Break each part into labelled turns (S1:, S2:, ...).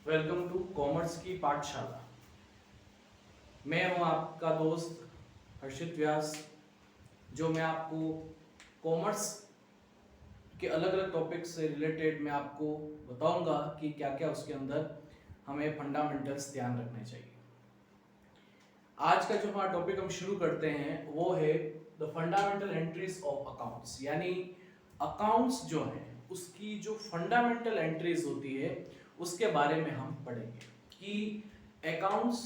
S1: Welcome to commerce की पाठशाला। मैं हूं आपका दोस्त हर्षित व्यास, जो मैं आपको कॉमर्स के अलग अलग टॉपिक से रिलेटेड मैं आपको बताऊंगा कि क्या क्या उसके अंदर हमें फंडामेंटल्स ध्यान रखने चाहिए। आज का जो हमारा टॉपिक हम शुरू करते हैं वो है the fundamental entries of accounts, यानी अकाउंट्स जो है उसकी जो फंडामेंटल एंट्रीज होती है उसके बारे में हम पढ़ेंगे कि अकाउंट्स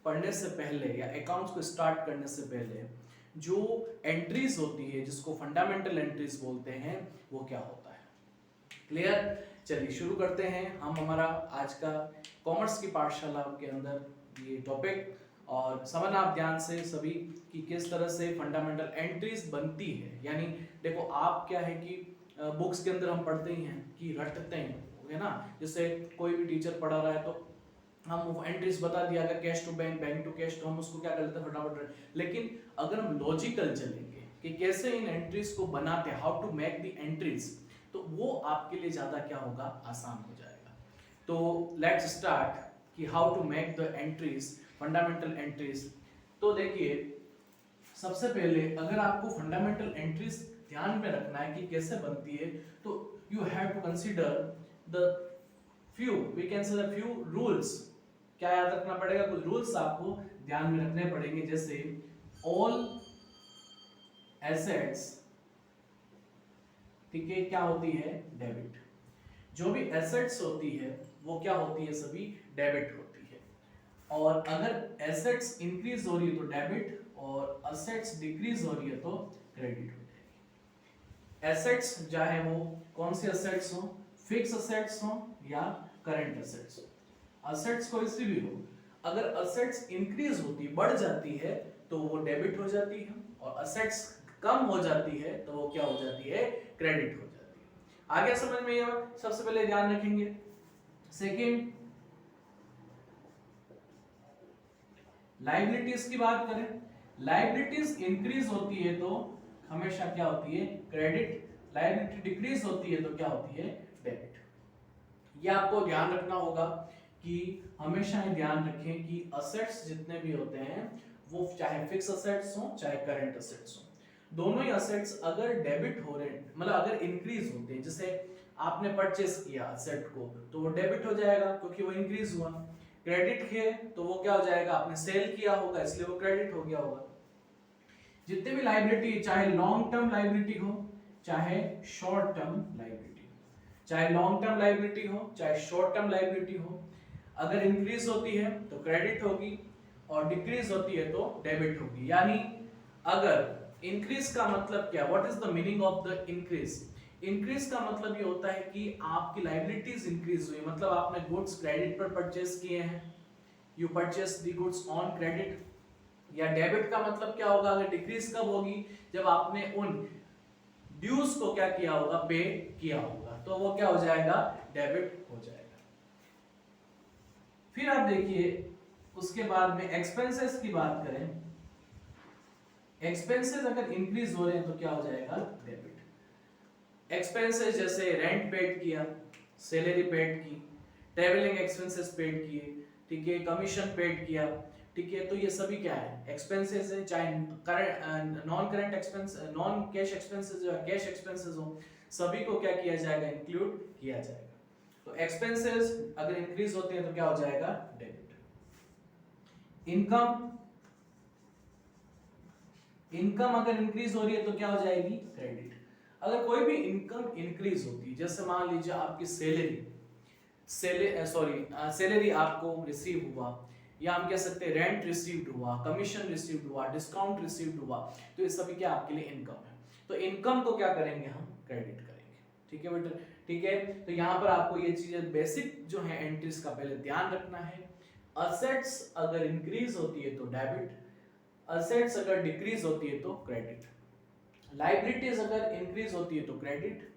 S1: पढ़ने से पहले या अकाउंट्स को स्टार्ट करने से पहले जो एंट्रीज होती है जिसको फंडामेंटल एंट्रीज बोलते हैं वो क्या होता है। क्लियर? चलिए शुरू करते हैं हम हमारा आज का कॉमर्स की पाठशाला के अंदर ये टॉपिक, और समझना आप ध्यान से सभी कि किस तरह से फंडामेंटल एंट्रीज बनती है। यानी देखो, आप क्या है कि बुक्स के अंदर हम पढ़ते ही हैं कि रटते हैं, है ना। जैसे कोई भी टीचर पढ़ा रहा है तो हम एंट्रीज बता दिया, अगर cash to bank, bank to cash, तो हम उसको क्या कर लेते हैं फटाफट। लेकिन अगर हम लॉजिकल चलेंगे कि कैसे इन एंट्रीज को बनाते हैं, how to make the entries, तो वो आपके लिए ज्यादा क्या होगा, आसान हो जाएगा। तो लेट्स स्टार्ट कि how to make the entries, fundamental entries. तो देखिए, सबसे पहले अगर आपको फंडामेंटल एंट्रीज ध्यान में रखना है कि कैसे बनती है, तो you have to consider the few, we can say the few rules. क्या याद रखना पड़ेगा? कुछ रूल्स आपको ध्यान में रखने पड़ेंगे, जैसे ऑल एसेट्स, ठीक है, क्या होती है, डेबिट। जो भी एसेट्स होती है वो क्या होती है, सभी डेबिट होती है। और अगर एसेट्स इंक्रीज हो रही है तो डेबिट, और एसेट्स डिक्रीज हो रही है तो क्रेडिट हो जाएगी। एसेट्स चाहे वो कौन सी एसेट्स हो, फिक्स एसेट्स हो या करंट एसेट्स हो, एसेट्स कोई सी भी हो, अगर एसेट्स इंक्रीज होती, बढ़ जाती है तो वो डेबिट हो जाती है, और एसेट्स कम हो जाती है तो वो क्या हो जाती है, क्रेडिट हो जाती है। आगे समझ में ये सबसे पहले ध्यान रखेंगे। सेकंड, लायबिलिटीज की बात करें, लायबिलिटीज इंक्रीज होती है तो हमेशा क्या होती है, क्रेडिट। लायबिलिटी डिक्रीज होती है तो क्या होती है, डेबिट। ये आपको ध्यान रखना होगा कि हमेशा ये ध्यान रखें कि असेट्स जितने भी होते हैं वो चाहे फिक्स असेट्स हो चाहे करंट असेट्स हो, दोनों ही असेट्स अगर डेबिट हो रहे हैं, मतलब अगर इंक्रीज होते हैं, जैसे आपने परचेस किया असेट को तो वो डेबिट हो जाएगा क्योंकि वो इंक्रीज हुआ। क्रेडिट है तो वो क्या हो जाएगा, आपने सेल किया होगा इसलिए वो क्रेडिट हो गया होगा। जितने भी लायबिलिटी, चाहे लॉन्ग टर्म लायबिलिटी हो चाहे शॉर्ट टर्म लायबिलिटी, चाहे लॉन्ग टर्म लायबिलिटी हो चाहे शॉर्ट टर्म लायबिलिटी हो, अगर इंक्रीज होती है तो क्रेडिट होगी और डिक्रीज होती है तो डेबिट होगी। यानी अगर इंक्रीज का मतलब क्या, what is the meaning of the increase? Increase का मतलब ये होता है कि आपकी लायबिलिटीज इंक्रीज हुई, मतलब आपने गुड्स क्रेडिट पर परचेस किए हैं, you purchase the goods on credit. या डेबिट का मतलब क्या होगा, अगर डिक्रीज कब होगी, जब आपने उन ड्यूज को क्या किया होगा, पे किया होगा, तो वो क्या हो जाएगा, डेबिट हो जाएगा। फिर आप देखिए उसके बाद में एक्सपेंसेस की बात करें, एक्सपेंसेस अगर इंक्रीज हो रहे हैं तो क्या हो जाएगा, डेबिट। एक्सपेंसेस जैसे रेंट पेड किया, सैलरी पेड की, ट्रैवलिंग एक्सपेंसेस पेड किए, ठीक है, कमीशन पेड किया, ठीक है, तो ये सभी क्या है, एक्सपेंसेस है। चाहे current non current expense, non cash expenses या कैश एक्सपेंसेस हो, सभी को क्या किया जाएगा, इंक्लूड किया जाएगा। तो एक्सपेंसेस अगर इंक्रीज होते हैं तो क्या हो जाएगा, डेबिट। इनकम, इनकम अगर इंक्रीज हो रही है तो क्या हो जाएगी, क्रेडिट। अगर कोई भी इनकम इंक्रीज होती है, जैसे मान लीजिए आपकी सैलरी आपको रिसीव हुआ, या हम कह सकते हैं रेंट रिसीव्ड हुआ, कमीशन रिसीव्ड हुआ, डिस्काउंट रिसीव्ड हुआ, तो ये सभी क्या आपके लिए इनकम है। तो इनकम को क्या करेंगे, हम क्रेडिट करेंगे। ठीक है बेटा, ठीक है। तो यहाँ पर आपको ये चीजें बेसिक जो है एंट्रीज का पहले ध्यान रखना है। असेट्स अगर इंक्रीज होती है तो डेबिट, असेट्स अगर डिक्रीज होती है तो क्रेडिट, लायबिलिटीज अगर इंक्रीज होती है तो क्रेडिट,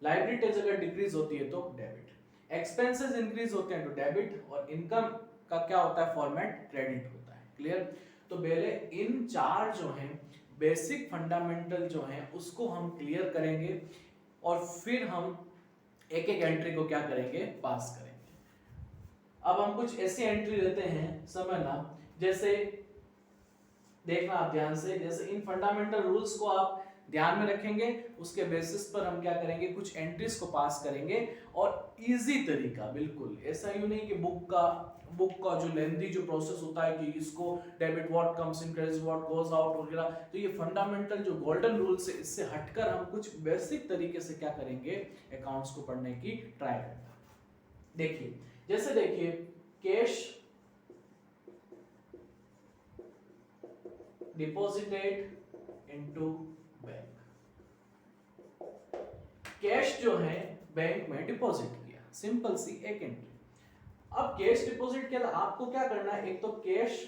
S1: लायबिलिटीज अगर डिक्रीज होती है तो डेबिट, एक्सपेंसेस इंक्रीज होते हैं तो डेबिट, और इनकम का क्या होता है, फॉर्मेट क्रेडिट होता है। क्लियर? तो पहले इन चार जो हैं बेसिक फंडामेंटल जो हैं उसको हम क्लियर करेंगे, और फिर हम एक एक एंट्री को क्या करेंगे, पास करेंगे। अब हम कुछ ऐसी एंट्री लेते हैं, समझना, जैसे देखना आप ध्यान से, जैसे इन फंडामेंटल रूल्स को आप ध्यान में रखेंगे, उसके बेसिस पर हम क्या करेंगे, कुछ एंट्रीज को पास करेंगे। और इजी तरीका, बिल्कुल ऐसा यूं नहीं कि बुक का जो लेंथी जो प्रोसेस होता है कि इसको debit what comes in, credit what goes out वगैरह। तो ये फंडामेंटल जो गोल्डन रूल्स है, इससे हटकर हम कुछ बेसिक तरीके से क्या करेंगे, अकाउंट्स को पढ़ने की ट्राई करेंगे। देखिए, जैसे देखिए cash deposited into bank, cash जो है बैंक में डिपॉजिट किया, सिंपल सी एक एंट्री। अब कैश डिपॉजिट किया, आपको क्या करना है, एक तो कैश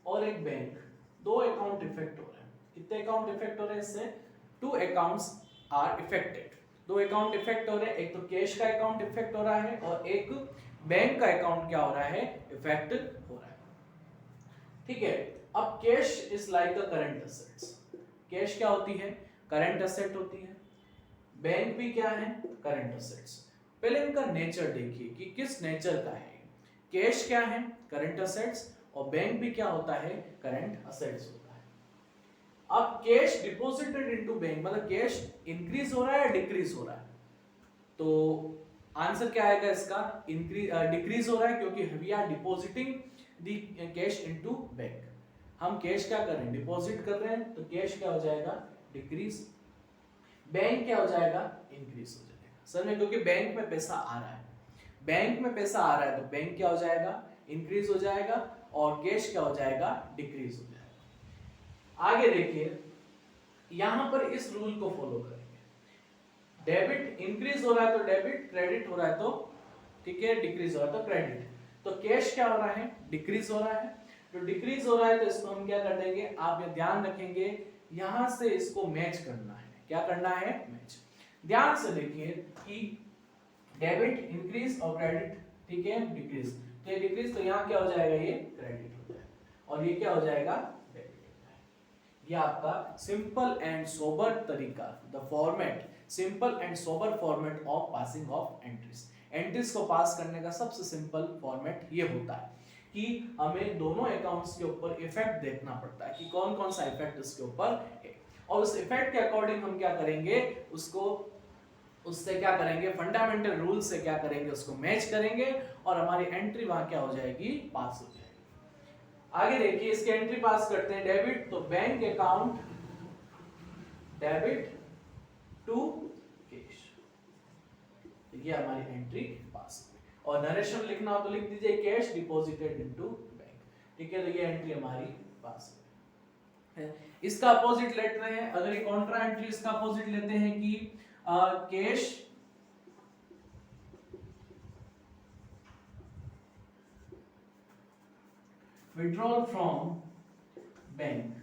S1: और एक बैंक, दो अकाउंट इफेक्ट हो रहे हैं। कितने अकाउंट इफेक्ट हो रहे हैं इससे, 2 accounts are affected, 2 account effect हो रहे हैं। एक तो कैश का अकाउंट इफेक्ट हो रहा है और एक बैंक का अकाउंट क्या हो रहा है, इफेक्ट हो रहा है। ठीक है, अब cash is like a current assets, cash क्या होती है, करंट एसेट होती है। बैंक भी क्या है, करंट एसेट्स। पहले इनका नेचर देखिए कि किस नेचर का है। कैश क्या है, करंट एसेट्स, और बैंक भी क्या होता है, करंट एसेट्स होता है। अब कैश डिपॉजिटेड इनटू बैंक, मतलब कैश इंक्रीज हो रहा है या डिक्रीज हो रहा है, तो आंसर क्या आएगा इसका, डिक्रीज हो रहा है, क्योंकि we are depositing the cash into bank. हम कैश क्या कर रहे हैं, डिपॉजिट कर रहे हैं, तो कैश क्या हो जाएगा, डिक्रीज। बैंक क्या हो जाएगा, इंक्रीज हो जाएगा। सर में, क्योंकि बैंक में पैसा आ रहा है, बैंक में पैसा आ रहा है, तो बैंक क्या हो जाएगा, इंक्रीज हो जाएगा, और कैश क्या हो जाएगा, डिक्रीज हो जाएगा। आगे देखिए, यहां पर इस रूल को फॉलो करेंगे, डेबिट इंक्रीज हो रहा है तो डेबिट, क्रेडिट हो रहा है तो, ठीक है, डिक्रीज हो रहा है तो क्रेडिट। तो कैश क्या हो रहा है, डिक्रीज हो रहा है, तो डिक्रीज हो रहा है तो इसको हम क्या कर देंगे, आप ये ध्यान रखेंगे, यहां से इसको मैच करना है। क्या करना है, मैच। ध्यान से देखिए कि डेबिट इंक्रीज और क्रेडिट, ठीक है, डिक्रीज, तो ये डिक्रीज, तो यहां क्या हो जाएगा, ये क्रेडिट हो जाएगा, और ये क्या हो जाएगा, डेबिट हो जाएगा। ये आपका सिंपल एंड सोबर तरीका, the format, simple and sober format of passing of entries. Entries को पास करने का सबसे सिंपल फॉर्मेट ये होता है कि हमें दोनों अकाउंट्स के ऊपर इफेक्ट देखना पड़ता है कि कौन कौन सा इफेक्ट इसके ऊपर है, और उस इफेक्ट के अकॉर्डिंग हम क्या करेंगे, उसको उससे क्या करेंगे, फंडामेंटल रूल से क्या करेंगे, उसको मैच करेंगे, और हमारी एंट्री वहां क्या हो जाएगी, पास हो जाएगी। आगे देखिए, इसकी एंट्री पास करते हैं, डेबिट, तो bank account debit to cash, ये हमारी एंट्री पास। और नरेशन लिखना हो तो लिख दीजिए कैश डिपॉजिटेड इनटू बैंक, ठीक है, तो ये एंट्री हमारी पास है। इसका अपोजिट लेते हैं, अगर ये कॉन्ट्रा एंट्री इसका अपोजिट लेते हैं कि cash withdrawal from bank,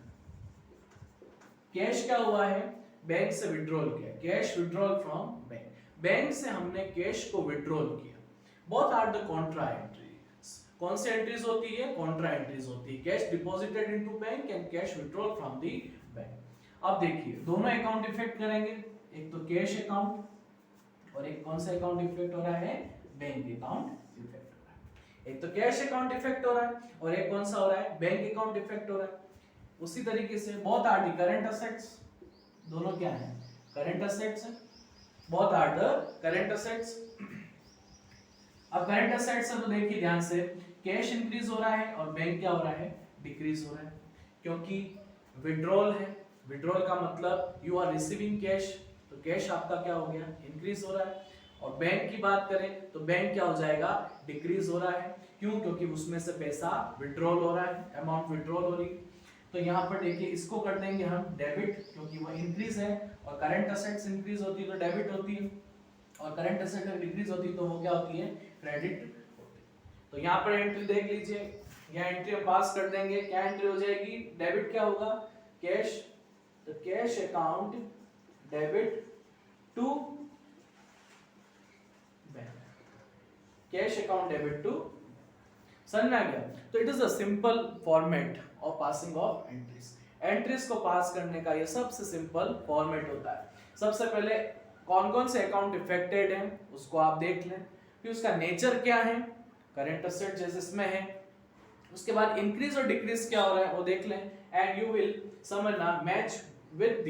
S1: cash क्या हुआ है, बैंक से विड्रॉल किया, cash withdrawal from bank, bank से हमने कैश को विड्रॉल किया। Both are the contra entries. कौन सी एंट्रीज होती है, कॉन्ट्रा एंट्रीज होती है, cash deposited into bank and cash withdrawal from the bank. अब देखिए, दोनों अकाउंट इफेक्ट करेंगे, एक तो कैश अकाउंट और एक कौन सा अकाउंट इफेक्ट हो रहा है, बैंक अकाउंट इफेक्ट हो रहा है। एक तो कैश अकाउंट इफेक्ट हो रहा है और एक कौन सा हो रहा है, बैंक अकाउंट इफेक्ट हो रहा है। उसी तरीके से both are the current assets, दोनों क्या है, करंट एसेट्स है, both are the current assets. अब करंट एसेट्स है तो देखिए ध्यान से, कैश इंक्रीज हो रहा है और बैंक क्या हो रहा है, डिक्रीज हो रहा है, क्योंकि विड्रॉल है, विड्रॉल का मतलब यू आर रिसीविंग कैश, तो कैश आपका क्या हो गया, इंक्रीज हो रहा है। और बैंक की बात करें तो बैंक क्या हो जाएगा, डिक्रीज हो रहा है, क्यों, क्योंकि उसमें से पैसा विड्रॉल हो रहा है, अमाउंट विड्रॉल हो रही है। तो यहाँ पर देखिए इसको कर देंगे हम डेबिट, क्योंकि वो इंक्रीज है, और करंट एसेट्स इंक्रीज होती है तो डेबिट होती है, और करंट एसेट अगर डिक्रीज होती है तो वो क्या होती है, क्रेडिट होती है। तो यहाँ पर एंट्री देख लीजिए, यहाँ एंट्री हम पास कर देंगे, क्या एंट्री हो जाएगी, डेबिट क्या होगा, कैश, तो cash account debit to bank, cash account debit to, समझ में आ गया। तो it is a simple format of passing of entries. Entries को पास करने का ये सबसे सिंपल फॉर्मेट होता है। सबसे पहले कौन कौन से अकाउंट इफेक्टेड हैं उसको आप देख लें, फिर उसका नेचर क्या है, करंट असेट जैसे इसमें है। उसके बाद इंक्रीज और डिक्रीज क्या हो रहा है वो देख लें, एंड यू विल समझना मैच विद द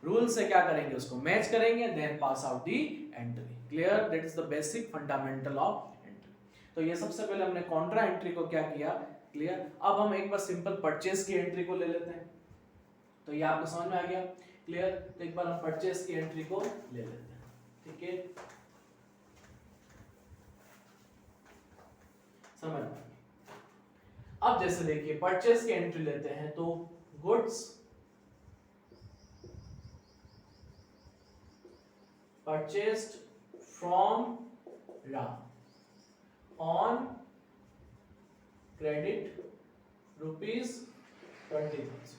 S1: रूल से क्या करेंगे, उसको मैच करेंगे, then pass out the entry. Clear? That is the basic fundamental of entry. तो ये सबसे पहले हमने कॉन्ट्रा एंट्री को क्या किया, क्लियर। अब हम एक बार सिंपल परचेज की एंट्री को ले लेते हैं, तो ये आपको समझ में आ गया, क्लियर। तो एक बार हम परचेज की एंट्री को ले लेते हैं, ठीक है, समझ में। अब जैसे देखिए परचेज की एंट्री लेते हैं, तो goods purchased from Ram on credit rupees 20,000।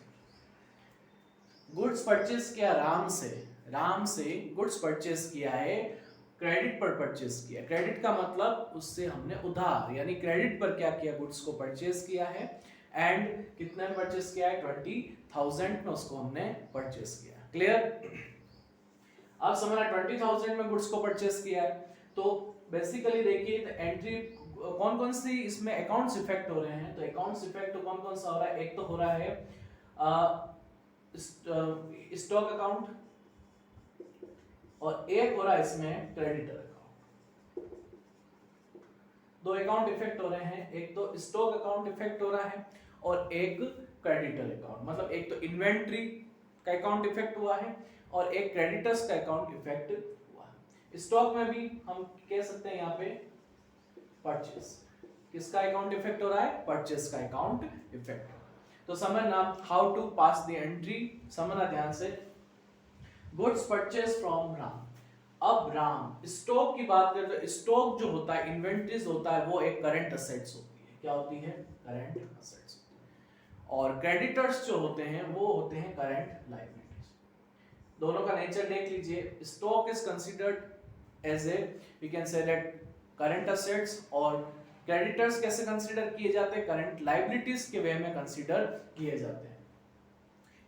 S1: Goods purchase किया राम से गुड्स परचेस किया है, क्रेडिट पर परचेस किया। क्रेडिट का मतलब उससे हमने उधार यानी क्रेडिट पर क्या किया, गुड्स को परचेस किया है, एंड कितने में परचेस किया है, 20,000 में उसको हमने परचेस किया। क्लियर? अब समझना 20,000 में गुड्स को परचेस किया है, तो बेसिकली देखिए एंट्री कौन कौन सी इसमें अकाउंट्स इफेक्ट हो रहे हैं। तो अकाउंट्स इफेक्ट तो कौन कौन सा हो रहा है, एक तो हो रहा है स्टॉक अकाउंट, और एक हो रहा है इसमें क्रेडिटर अकाउंट। दो अकाउंट इफेक्ट हो रहे हैं, एक तो स्टॉक अकाउंट इफेक्ट हो रहा है और एक क्रेडिटर अकाउंट। मतलब एक तो इन्वेंट्री का अकाउंट इफेक्ट हुआ है और एक क्रेडिटर्स का अकाउंट इफेक्ट हुआ है। स्टॉक में भी हम कह सकते हैं यहाँ पे परचेस, किसका अकाउंट इफेक्ट हो रहा है, परचेस का अकाउंट इफेक्ट। तो समझना how to pass the entry, समझना ध्यान से। Goods purchase from Ram. अब राम स्टॉक की बात करें तो स्टॉक जो होता है, इन्वेंटरीज होता है, वो एक करंट असेट्स होती है। क्या होती है, करंट असेट्स। और क्रेडिटर्स जो होते हैं वो होते हैं करंट लायबिलिटीज। दोनों का नेचर देख लीजिए। Stock is considered as a, we can say that current assets, और क्रेडिटर्स कैसे कंसीडर किए जाते हैं, करंट लायबिलिटीज के वे में कंसीडर किए जाते हैं।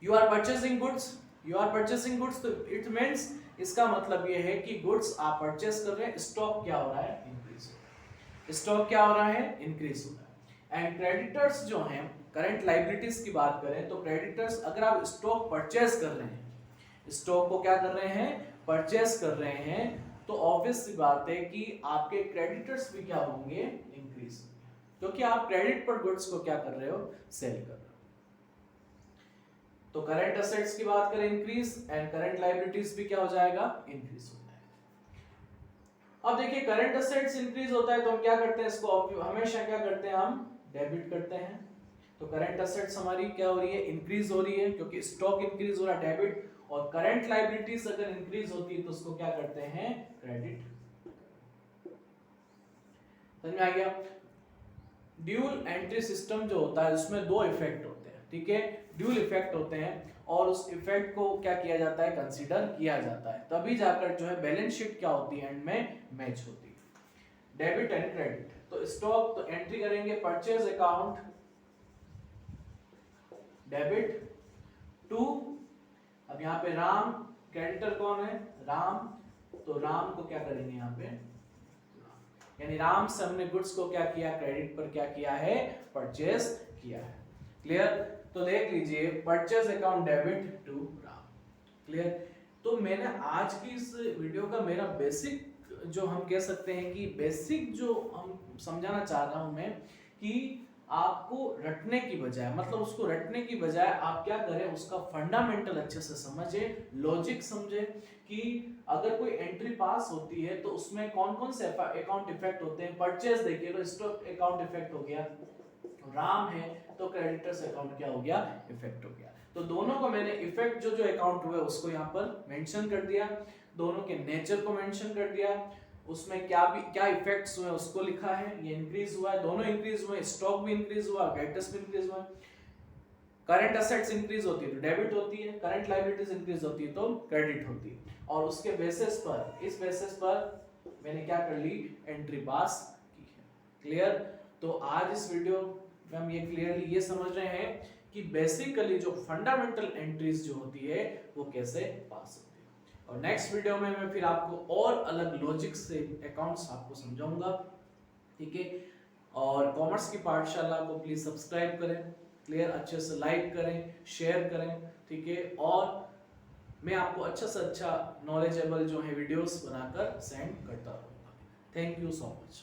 S1: यू आर परचेसिंग गुड्स, तो इट मींस इसका मतलब ये है कि गुड्स आप परचेस कर रहे हैं, स्टॉक क्या हो रहा है, इंक्रीज हो रहा है। स्टॉक क्या हो रहा है, इंक्रीज हो रहा है। एंड क्रेडिटर्स जो हैं, करंट लायबिलिटीज की बात करें तो क्रेडिटर्स, अगर आप स्टॉक परचेस कर रहे हैं, स्टॉक को क्या कर रहे हैं, परचेस कर रहे हैं, तो ऑब्वियस सी बात है कि आपके क्रेडिटर्स भी क्या होंगे, इंक्रीज होंगे, क्योंकि आप क्रेडिट पर गुड्स को क्या कर रहे हो, सेल कर रहे हो। तो करंट असेट्स की बात करें इंक्रीज, एंड करंट लायबिलिटीज भी क्या हो जाएगा, इंक्रीज हो जाएगा। अब देखिए करंट असेट्स इंक्रीज होता है तो हम क्या करते हैं, इसको हमेशा क्या करते हैं, हम डेबिट करते हैं। तो करंट असेट्स हमारी क्या हो रही है, इंक्रीज हो रही है, क्योंकि स्टॉक इंक्रीज हो रहा है, डेबिट। और करंट लायबिलिटीज अगर इंक्रीज होती है तो उसको क्या करते हैं, क्रेडिट। समझ में आ गया? ड्यूल एंट्री सिस्टम जो होता है उसमें दो इफेक्ट होते हैं, ठीक है, ड्यूल इफेक्ट होते हैं, और उस इफेक्ट को क्या किया जाता है, कंसीडर किया जाता है, तभी जाकर जो है बैलेंस शीट क्या होती है, एंड में मैच होती है। डेबिट एंड क्रेडिट, तो स्टॉक तो एंट्री करेंगे परचेज अकाउंट डेबिट टू, अब यहाँ पे राम, क्रेडिटर कौन है, राम, तो राम को क्या करेंगे यहाँ पे, यानी राम से हमने गुड्स को क्या किया, क्रेडिट पर क्या किया है, परचेस किया है। क्लियर? तो देख लीजिए purchase account debit to Ram. Clear? तो मैंने आज की इस वीडियो का मेरा बेसिक जो हम कह सकते हैं कि बेसिक जो हम समझाना चाह रहा हूं मैं, कि आपको रटने की बजाय, मतलब उसको रटने की बजाय आप क्या करें, उसका फंडामेंटल अच्छे से समझे, लॉजिक समझे, कि अगर कोई एंट्री पास होती है तो उसमें कौन कौन से अकाउंट इफेक्ट होते हैं। परचेस देखिए तो स्टॉक अकाउंट इफेक्ट हो गया, राम है तो क्रेडिटर्स अकाउंट क्या हो गया, इफेक्ट हो गया। तो दोनों को मैंने इफेक्ट जो जो अकाउंट हुए उसको यहाँ पर मेंशन कर दिया, दोनों के नेचर को मेंशन कर दिया, उसमें क्या इफेक्ट्स हुए उसको लिखा है। ये इंक्रीज हुआ है, दोनों इंक्रीज हुए, स्टॉक भी इंक्रीज हुआ, क्रेडिटर्स भी इंक्रीज हुआ। करंट असेट्स इंक्रीज होती है तो डेबिट होती है, करंट लायबिलिटीज इंक्रीज होती है तो क्रेडिट होती है, और उसके बेसिस पर, इस बेसिस पर मैंने क्या कर ली, एंट्री पास की है। क्लियर? तो आज इस वीडियो में हम ये क्लियरली ये समझ रहे हैं कि बेसिकली जो फंडामेंटल एंट्रीज जो होती है वो कैसे पास होती है, और नेक्स्ट वीडियो में मैं फिर आपको और अलग लॉजिक से अकाउंट्स आपको समझाऊंगा। ठीक है। और कॉमर्स की पाठशाला को प्लीज सब्सक्राइब करें, क्लियर, अच्छे से लाइक करें, शेयर करें, ठीक है। और मैं आपको अच्छा से अच्छा नॉलेजेबल जो है वीडियोस बनाकर सेंड करता रहूँगा। Thank you so much.